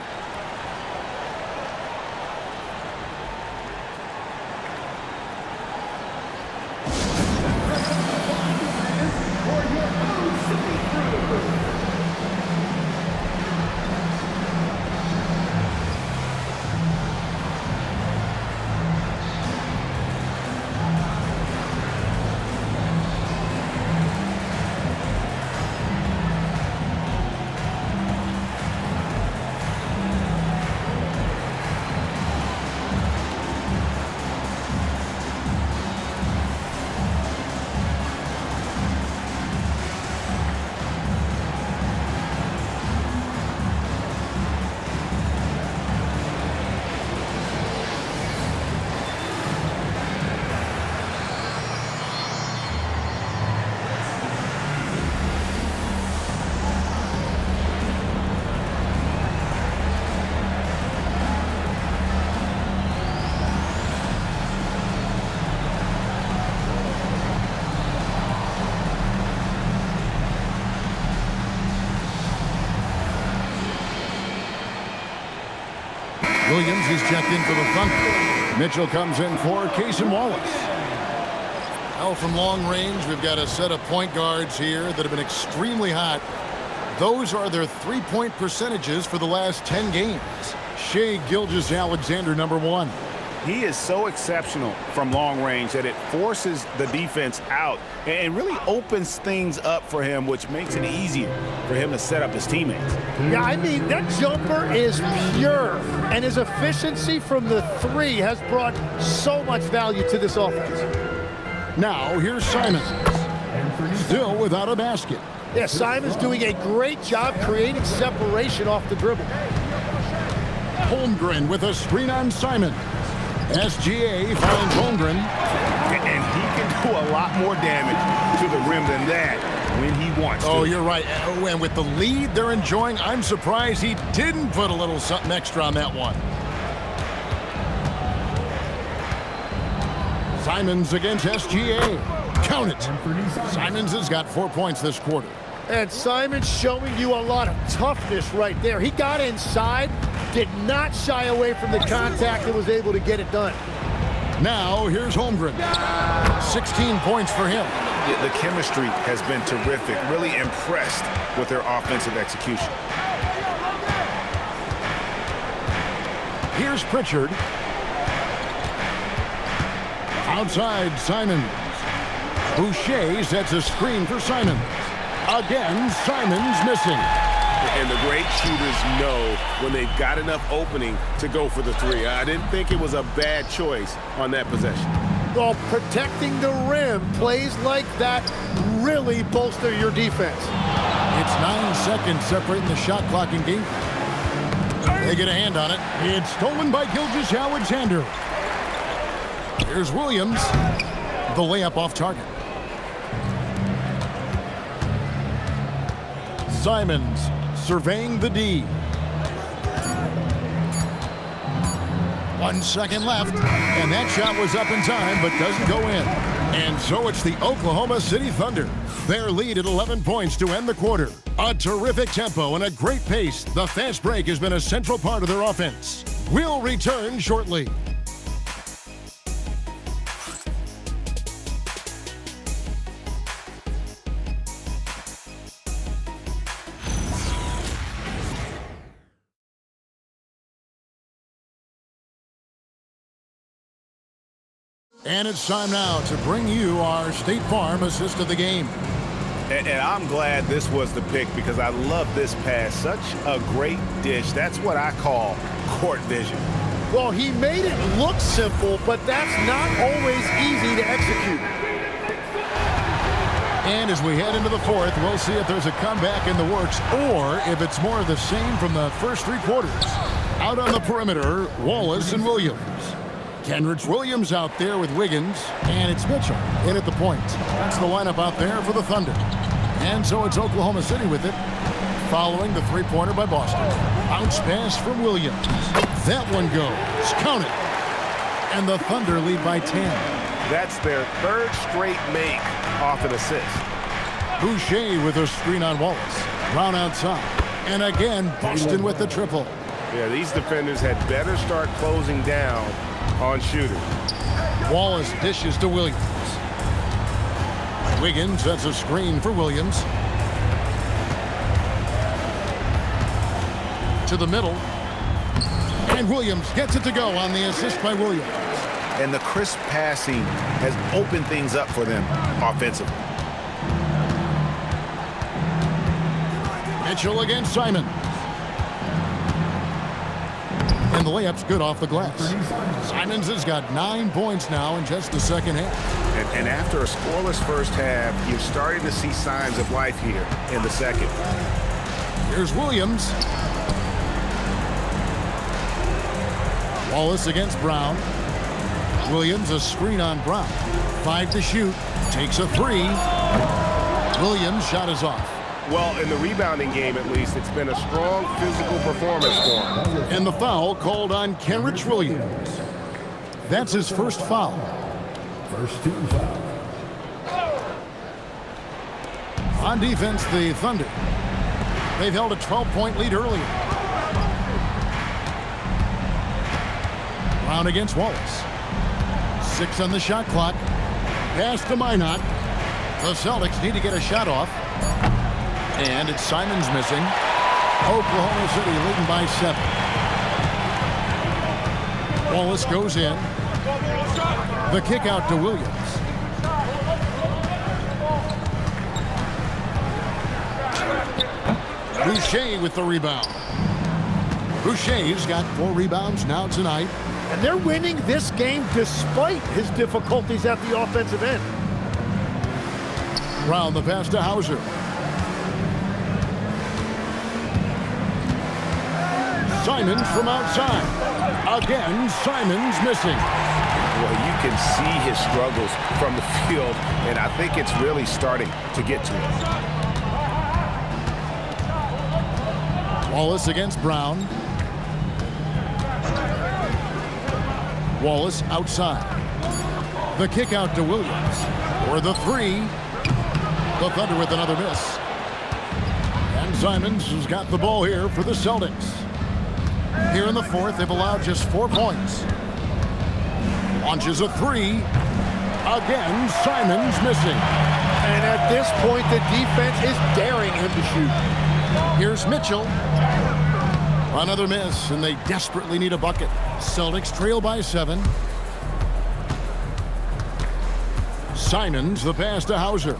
Williams is checked in for the Thunder. Mitchell comes in for Cason Wallace. Now from long range, we've got a set of point guards here that have been extremely hot. Those are their three-point percentages for the last 10 games. Shai Gilgeous-Alexander, number 1. He is so exceptional from long range that it forces the defense out and really opens things up for him, which makes it easier for him to set up his teammates. Yeah, I mean, that jumper is pure, and his efficiency from the 3 has brought so much value to this offense. Now, here's Simons. Still without a basket. Yeah, Simons doing a great job creating separation off the dribble. Holmgren with a screen on Simon. SGA finds Holmgren. And he can do a lot more damage to the rim than that when he wants to. Oh, you're right. Oh, and with the lead they're enjoying, I'm surprised he didn't put a little something extra on that one. Simons against SGA. Count it. Simons has got 4 points this quarter. And Simons showing you a lot of toughness right there. He got inside, did not shy away from the contact, and was able to get it done. Now, here's Holmgren. 16 points for him. The chemistry has been terrific. Really impressed with their offensive execution. Here's Pritchard. Outside, Simons. Boucher sets a screen for Simons. Again, Simons missing. And the great shooters know when they've got enough opening to go for the three. I didn't think it was a bad choice on that possession. Well, protecting the rim, plays like that really bolster your defense. It's 9 seconds separating the shot clock and game. They get a hand on it. It's stolen by Gilgeous-Alexander. Here's Williams. The layup off target. Simons surveying the D. 1 second left, and that shot was up in time, but doesn't go in. And so it's the Oklahoma City Thunder. Their lead at 11 points to end the quarter. A terrific tempo and a great pace. The fast break has been a central part of their offense. We'll return shortly. And it's time now to bring you our State Farm assist of the game. And I'm glad this was the pick because I love this pass. Such a great dish. That's what I call court vision. Well, he made it look simple, but that's not always easy to execute. And as we head into the fourth, we'll see if there's a comeback in the works or if it's more of the same from the first 3 quarters. Out on the perimeter, Wallace and Williams. Kenrich Williams out there with Wiggins, and it's Mitchell in at the point. That's the lineup out there for the Thunder. And so it's Oklahoma City with it, following the three-pointer by Boston. Bounce pass from Williams. That one goes. Count it. And the Thunder lead by 10. That's their 3rd straight make off an assist. Boucher with a screen on Wallace. Brown outside. And again, Boston with the triple. Yeah, these defenders had better start closing down on shooters. Wallace dishes to Williams. Wiggins sets a screen for Williams. To the middle. And Williams gets it to go on the assist by Williams. And the crisp passing has opened things up for them offensively. Mitchell against Simon. And the layup's good off the glass. Simons has got 9 points now in just the second half. And after a scoreless first half, you're starting to see signs of life here in the second. Here's Williams. Wallace against Brown. Williams a screen on Brown. 5 to shoot. Takes a 3. Williams' shot is off. Well, in the rebounding game, at least, it's been a strong physical performance for him. And the foul called on Kenrich Williams. That's his first foul. First team foul. On defense, the Thunder. They've held a 12-point lead earlier. Brown against Wallace. 6 on the shot clock. Pass to Minot. The Celtics need to get a shot off. And it's Simons missing. Oklahoma City leading by 7. Wallace goes in. The kick out to Williams. Boucher with the rebound. Boucher's got 4 rebounds now tonight. And they're winning this game despite his difficulties at the offensive end. Brown the pass to Hauser. Simons from outside. Again, Simons missing. Well, you can see his struggles from the field, and I think it's really starting to get to him. Wallace against Brown. Wallace outside. The kick out to Williams. For the 3. The Thunder with another miss. And Simons has got the ball here for the Celtics. Here in the fourth, they've allowed just 4 points. Launches a 3. Again, Simons missing. And at this point, the defense is daring him to shoot. Here's Mitchell. Another miss, and they desperately need a bucket. Celtics trail by 7. Simons, the pass to Hauser.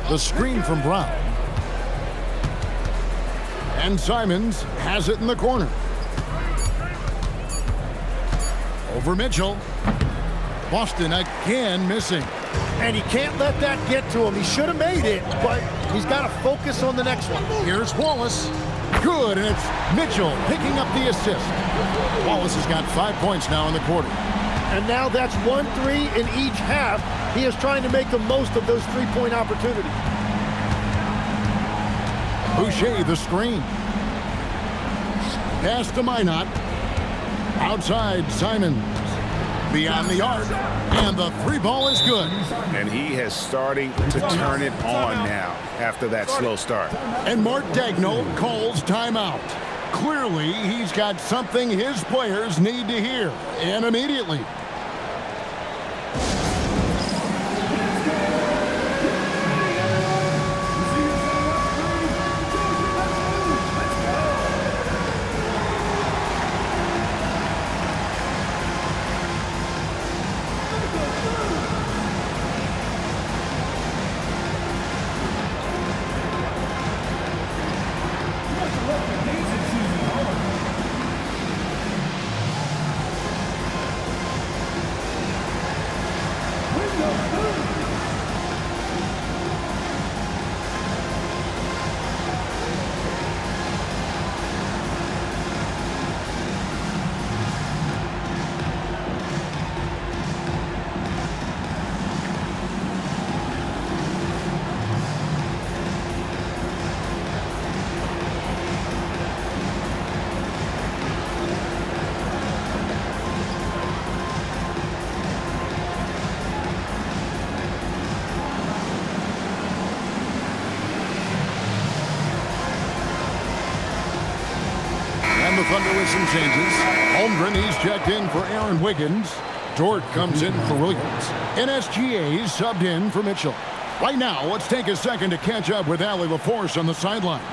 The screen from Brown. And Simons has it in the corner. Over Mitchell. Boston again missing. And he can't let that get to him. He should have made it, but he's got to focus on the next one. Here's Wallace. Good, and it's Mitchell picking up the assist. Wallace has got 5 points now in the quarter. And now that's 1-3 in each half. He is trying to make the most of those three-point opportunities. Boucher, the screen. Pass to Minot. Outside, Simons. Beyond the arc. And the three ball is good. And he has starting to turn it on now after that slow start. And Mark Daigneault calls timeout. Clearly, he's got something his players need to hear. And immediately. The Thunder with some changes. Holmgren, he's checked in for Aaron Wiggins. Dort comes in for Williams. NSGA subbed in for Mitchell. Right now, let's take a second to catch up with Allie LaForce on the sidelines.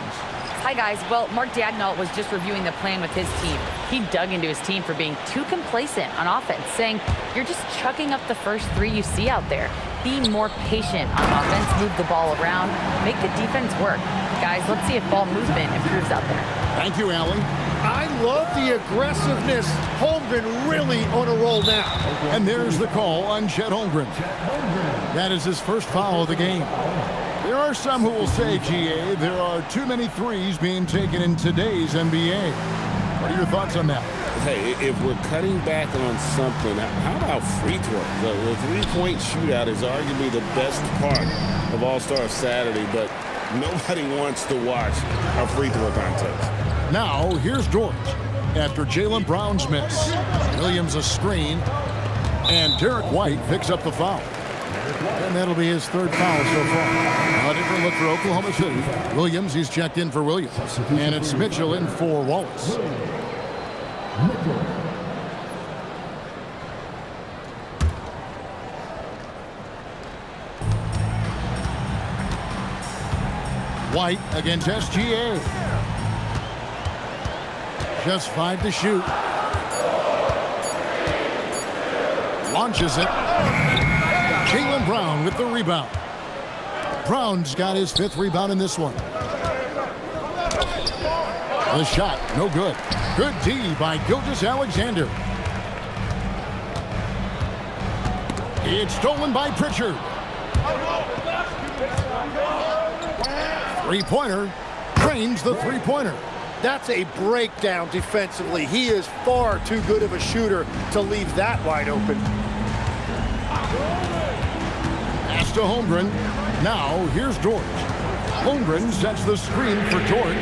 Hi, guys. Well, Mark Daigneault was just reviewing the plan with his team. He dug into his team for being too complacent on offense, saying, you're just chucking up the first three you see out there. Be more patient on offense, move the ball around, make the defense work. Guys, let's see if ball movement improves out there. Thank you, Allie. I love the aggressiveness. Holmgren really on a roll now. And there's the call on Chet Holmgren. That is his first foul of the game. There are some who will say, GA, there are too many threes being taken in today's NBA. What are your thoughts on that? Hey, if we're cutting back on something, how about free throw? The three-point shootout is arguably the best part of All-Star Saturday, but nobody wants to watch a free throw contest. Now, here's Dort after Jaylen Brown's miss. Williams a screen, and Derek White picks up the foul. And that'll be his third foul so far. A different look for Oklahoma City. Williams, he's checked in for Williams. And it's Mitchell in for Wallace. White against SGA. Just 5 to shoot. Launches it. Jaylen Brown with the rebound. Brown's got his 5th rebound in this one. The shot, no good. Good D by Gilgeous-Alexander. It's stolen by Pritchard. Three-pointer. Drains the three-pointer. That's a breakdown defensively. He is far too good of a shooter to leave that wide open. Pass to Holmgren. Now, here's Dort. Holmgren sets the screen for Dort.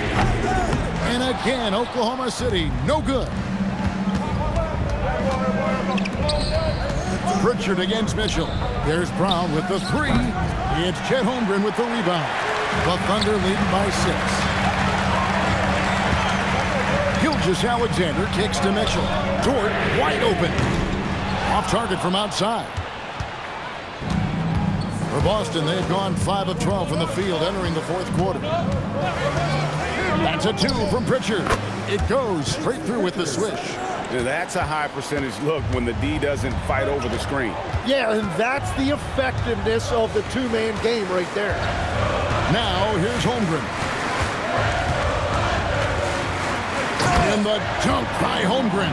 And again, Oklahoma City, no good. Pritchard against Mitchell. There's Brown with the three. It's Chet Holmgren with the rebound. The Thunder leading by 6. Gilgeous-Alexander kicks to Mitchell. Dort wide open. Off target from outside. For Boston, they've gone 5 of 12 from the field entering the fourth quarter. That's a 2 from Pritchard. It goes straight through with the swish. That's a high percentage look when the D doesn't fight over the screen. Yeah, and that's the effectiveness of the two-man game right there. Now, here's Holmgren. And the dunk by Holmgren.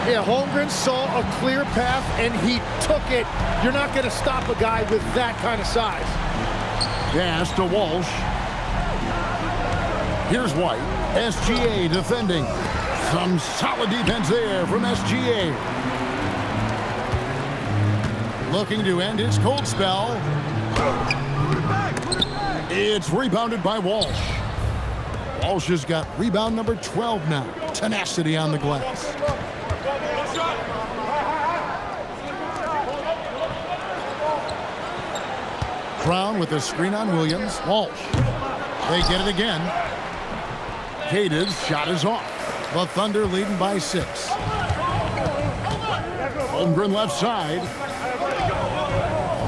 Yeah, Holmgren saw a clear path, and he took it. You're not going to stop a guy with that kind of size. Pass to Walsh. Here's White. SGA defending. Some solid defense there from SGA. Looking to end his cold spell. It's rebounded by Walsh. Walsh has got rebound number 12 now. Tenacity on the glass. Brown with a screen on Williams. Walsh. They get it again. Cade's shot is off. The Thunder leading by 6. Holmgren left side.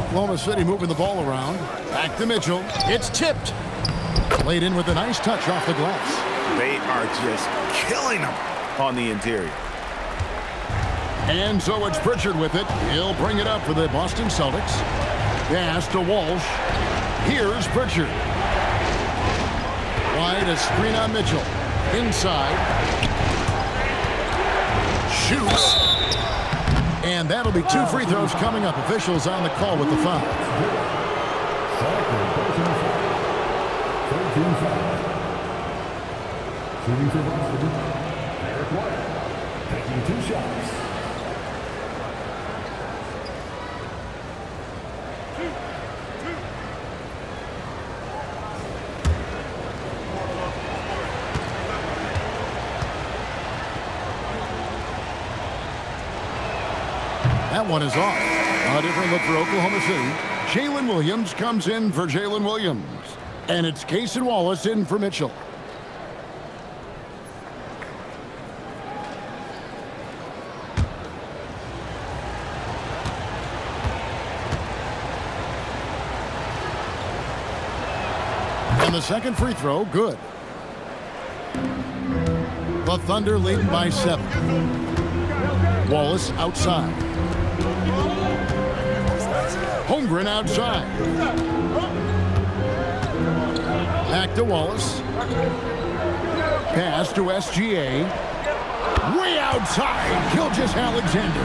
Oklahoma City moving the ball around. Back to Mitchell. It's tipped. Laid in with a nice touch off the glass. They are just killing them on the interior. And so it's Pritchard with it. He'll bring it up for the Boston Celtics. Pass to Walsh. Here's Pritchard. Wide, a screen on Mitchell. Inside. Shoots. And that'll be 2 free throws coming up. Officials on the call with the foul. Shooting for Boston, Eric White, taking 2 shots. That one is off. A different look for Oklahoma City. Jalen Williams comes in for Jalen Williams. And it's Cason Wallace in for Mitchell. And the second free throw, good. The Thunder leading by 7. Wallace outside. Holmgren outside. Back to Wallace. Pass to SGA. Way outside. Gilgeous-Alexander.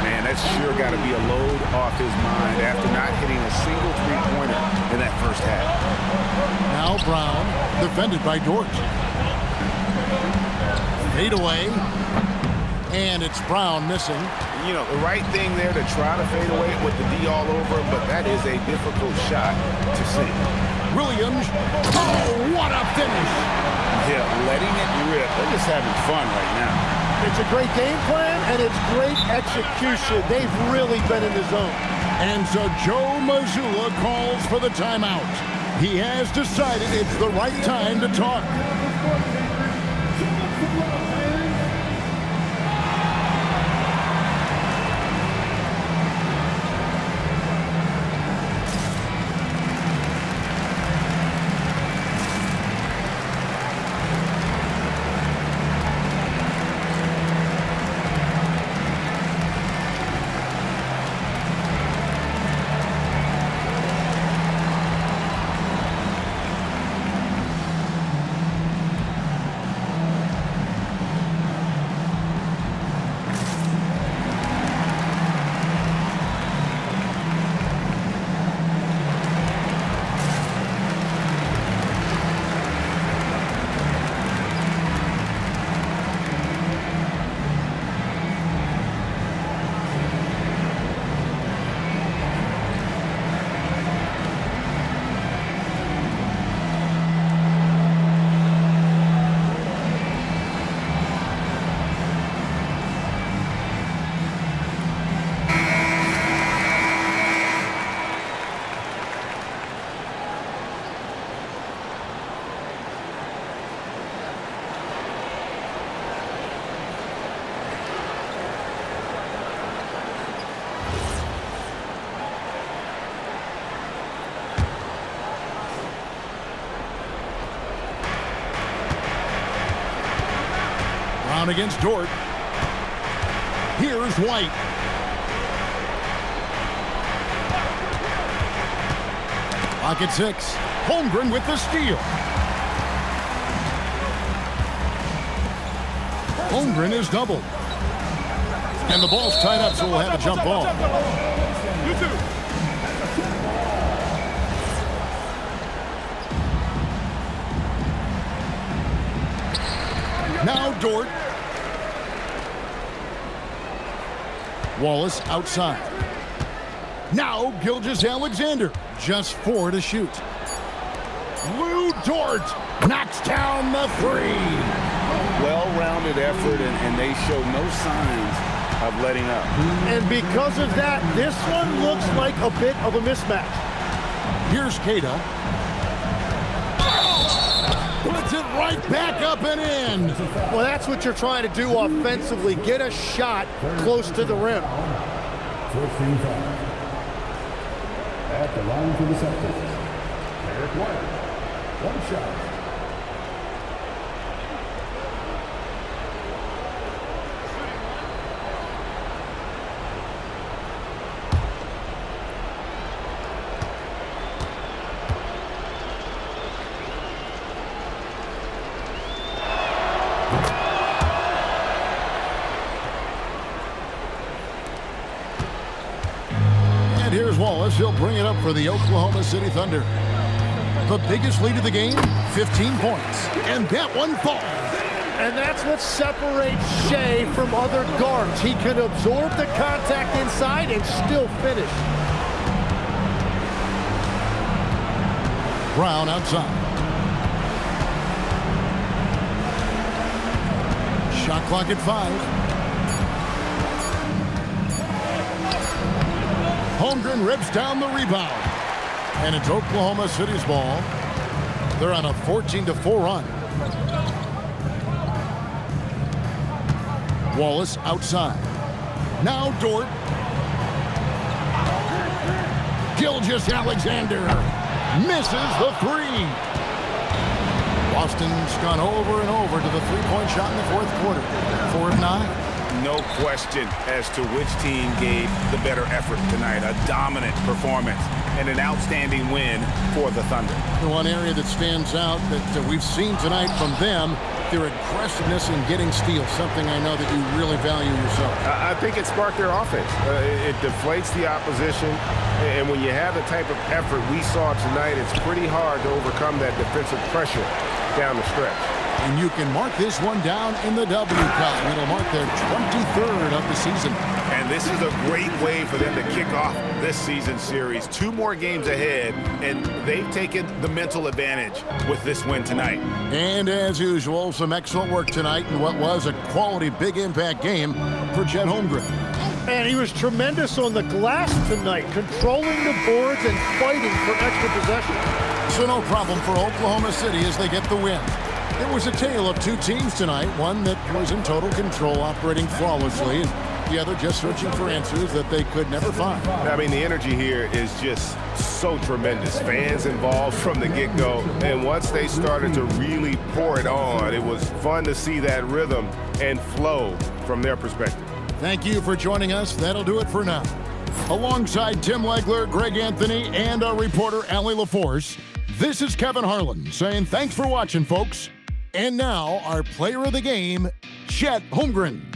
Man, that's sure got to be a load off his mind after not hitting a single three-pointer in that first half. Now Brown, defended by Dort. Fade away. And it's Brown missing. You know, the right thing there to try to fade away with the D all over, but that is a difficult shot to see. Williams. Oh, what a finish. Yeah, letting it rip. They're just having fun right now. It's a great game plan, and it's great execution. They've really been in the zone. And so Joe Mazzulla calls for the timeout. He has decided it's the right time to talk. Brown against Dort. Here's White. Pocket 6. Holmgren with the steal. Holmgren is doubled. And the ball's tied up, so we'll have a jump ball. Now Dort. Wallace outside. Now Gilgeous-Alexander. Just 4 to shoot. Lou Dort knocks down the 3. Well-rounded effort, and they show no signs of letting up. And because of that, this one looks like a bit of a mismatch. Here's Keita. Puts it right back up and in. Well, that's what you're trying to do offensively. Get a shot close to the rim. 14 foul. At the line for the Celtics, Eric White. 1 shot. And here's Wallace. He'll bring it up for the Oklahoma City Thunder. The biggest lead of the game, 15 points. And that one falls. And that's what separates Shea from other guards. He can absorb the contact inside and still finish. Brown outside. Shot clock at 5. Holmgren rips down the rebound. And it's Oklahoma City's ball. They're on a 14-4 run. Wallace outside. Now Dort. Gilgeous-Alexander misses the 3. Boston's gone over and over to the three-point shot in the 4th quarter. 4 of 9. No question as to which team gave the better effort tonight. A dominant performance and an outstanding win for the Thunder. The one area that stands out that we've seen tonight from them, their aggressiveness in getting steals, something I know that you really value yourself. I think it sparked their offense. It deflates the opposition, and when you have the type of effort we saw tonight, it's pretty hard to overcome that defensive pressure down the stretch. And you can mark this one down in the W Cup. It'll mark their 23rd of the season. And this is a great way for them to kick off this season series. 2 more games ahead, and they've taken the mental advantage with this win tonight. And as usual, some excellent work tonight in what was a quality big impact game for Chet Holmgren. And he was tremendous on the glass tonight, controlling the boards and fighting for extra possession. So no problem for Oklahoma City as they get the win. It was a tale of 2 teams tonight, one that was in total control, operating flawlessly, and the other just searching for answers that they could never find. I mean, the energy here is just so tremendous. Fans involved from the get-go, and once they started to really pour it on, it was fun to see that rhythm and flow from their perspective. Thank you for joining us. That'll do it for now. Alongside Tim Legler, Greg Anthony, and our reporter, Allie LaForce, this is Kevin Harlan saying thanks for watching, folks. And now, our player of the game, Chet Holmgren.